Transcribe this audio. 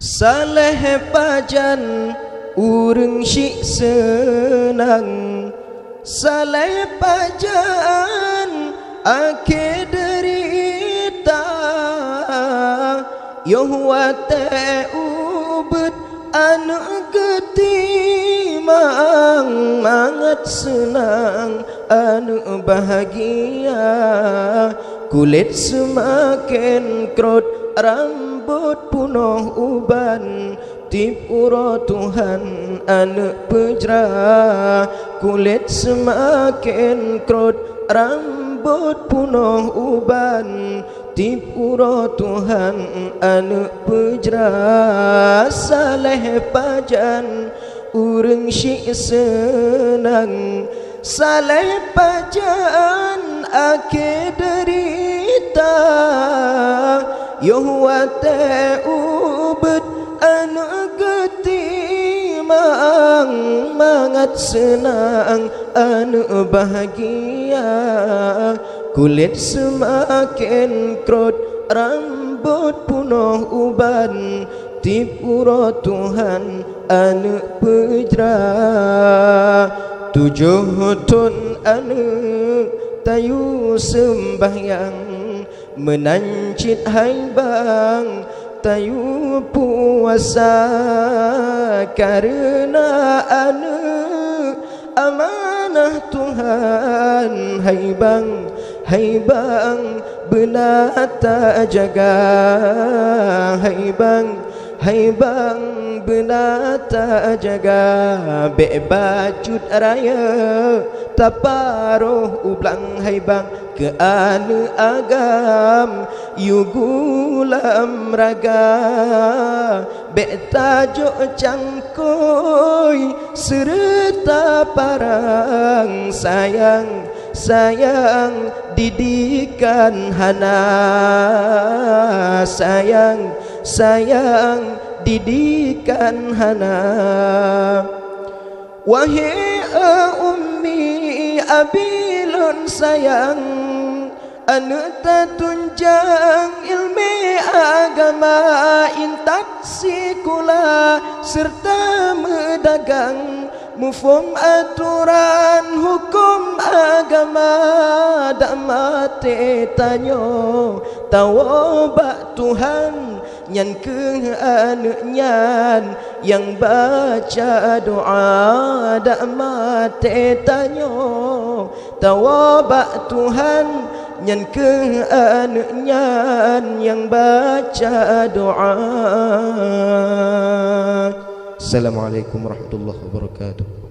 saleh pajan urang syik senang, saleh pajan ake derita, yohwate ubet anak getimang, mangat senang anak bahagia, kulit semakin krut rambut punuh uban, tipuro Tuhan anak pejra, kulit semakin krut rambut punuh uban, tipuro Tuhan anak pejra, saleh pajan urang syik senang, saleh pajan ake derita, yohwate ubet anak getimang, mangat senang anak bahagia, kulit semakin krut rambut punuh uban, tipuro Tuhan anak pejra, 7 tahun anak tayu sembahyang, menancit hai bang tayu puasa, karena anak amanah Tuhan. Hai bang benata jaga, hai bang benata jaga, bebacut raya taparoh ublang, hai bang ke anu agam yugulam raga, betajuk cangkoi serta parang, sayang didikan hana, sayang didikan hana. Wahai ummi abilun sayang, anu tatunjang ilmi agama, intak sikula serta medagang, mufum aturan hukum agama, dak mate tanyo tawabak Tuhan nyan ke anak nyan yang baca doa, dak mate tanyo tawabak Tuhan nyan ke anak nyan yang baca doa. Assalamualaikum warahmatullahi wabarakatuh.